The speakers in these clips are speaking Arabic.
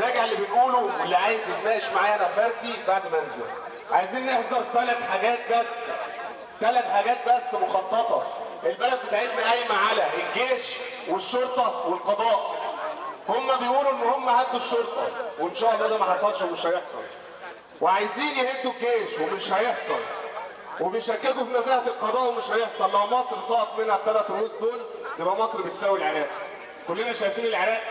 راجع اللي بنقوله، واللي عايز يتناقش معايا انا فردي بعد ما انزل. عايزين نحذر ثلاث حاجات بس مخططه. البلد بتاعتنا قايمه على الجيش والشرطه والقضاء. هم بيقولوا ان هم هدوا الشرطه، وان شاء الله ده ما حصلش ومش هيحصل. وعايزين يهدوا الجيش ومش هيحصل. وبيشككوا في نزاهه القضاء ومش هيحصل. لو مصر سقط منها الثلاث رؤوس دول تبقى مصر بتساوي العراق. كلنا شايفين العراق،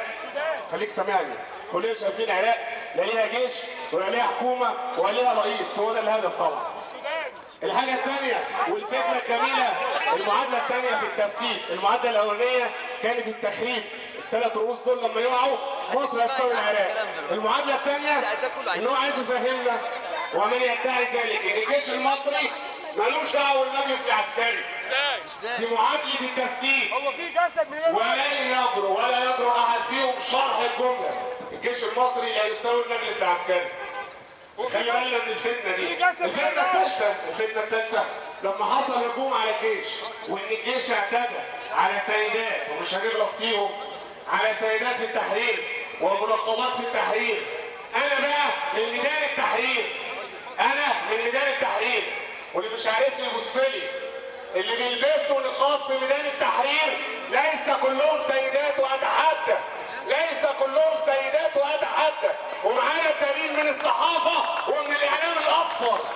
خليك سامعني، كلنا شايفين العراق لا ليها جيش ولا ليها حكومه ولا ليها رئيس. هو ده الهدف طبعا. الحاجه الثانيه والفكره الجميله، المعادله الثانيه في التفتيت. المعادله الاولانيه كانت التخريب، الثلاث رؤوس دول لما يقعوا مصر هتساوي العراق. المعادله الثانيه ان هو عايز يفهمنا ومن يدعي ذلك ان الجيش المصري ملوش دعوه بالمجلس العسكري. دي معادله التفتيت. هو في جسد من ولا يجرؤ احد فيهم شرح الجمله. الجيش المصري لا يساوي المجلس العسكري. خلي بالنا من الفتنه دي. الفتنه الثالثه لما حصل هجوم على الجيش، وان الجيش اعتدى على سيدات، ومش هنغلط فيهم، على سيدات في التحرير ومنقبات في التحرير. انا بقى من ميدان التحرير، واللي مش عارفني يبص لي. اللي بيلبسوا نقاب في ميدان التحرير ليس كلهم سيدات، واتحدى ومعايا الدليل من الصحافه ومن الاعلام الاصفر.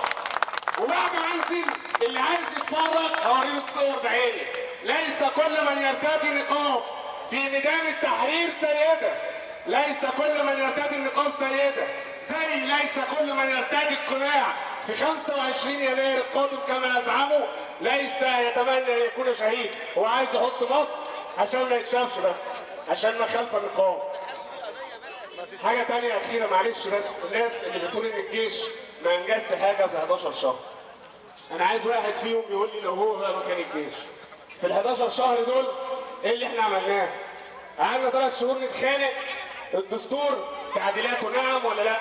وبعد ما انزل اللي عايز يتفرج اوريله الصور بعيني. ليس كل من يرتدي نقاب في ميدان التحرير سيده، ليس كل من يرتدي النقاب سيده، زي ليس كل من يرتدي القناع في 25 يناير القادم كما يزعموا ليس يتمنى ان يكون شهيد. هو عايز يحط مصر عشان ما يتشافش، بس عشان ما خلف النقاب. حاجه تانية اخيره معلش، بس الناس اللي بتقول ان الجيش ما انجزش حاجه في 11 شهر، انا عايز واحد فيهم يقول لي لو هو بقى مكان الجيش في ال 11 شهر دول ايه اللي احنا عملناه؟ قعدنا 3 شهور نتخانق الدستور تعديلاته نعم ولا لا؟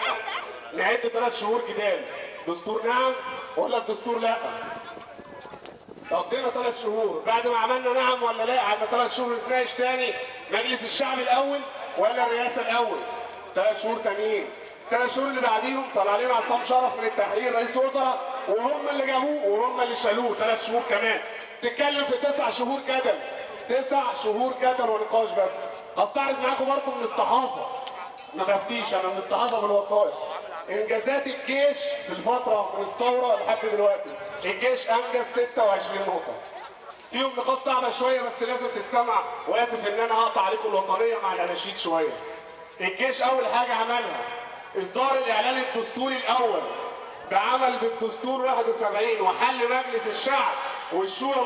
نعد 3 شهور جدال، دستور نعم ولا الدستور لا؟ قضينا 3 شهور، بعد ما عملنا نعم ولا لا قعدنا 3 شهور نتناقش تاني، مجلس الشعب الاول ولا الرئاسه الاول؟ 3 شهور تانيين. 3 شهور اللي بعديهم طلع لنا عصام شرف من التحرير رئيس وزراء، وهم اللي جابوه وهم اللي شالوه. 3 شهور كمان. تتكلم في 9 شهور جدل، 9 شهور جدل ونقاش. بس هستعرض معاكم برضه من الصحافه، ما بفتيش انا، من الصحافه بالوثائق انجازات الجيش في الفتره من الثوره لحد دلوقتي. الجيش انجز 26 نقطه، فيهم نقاط صعبه شويه بس لازم تتسمع، واسف ان انا هقطع عليكم الوطنيه مع الاناشيد شويه. الجيش اول حاجه عملها اصدار الاعلان الدستوري الاول بعمل بالدستور 71 وحل مجلس الشعب والشورى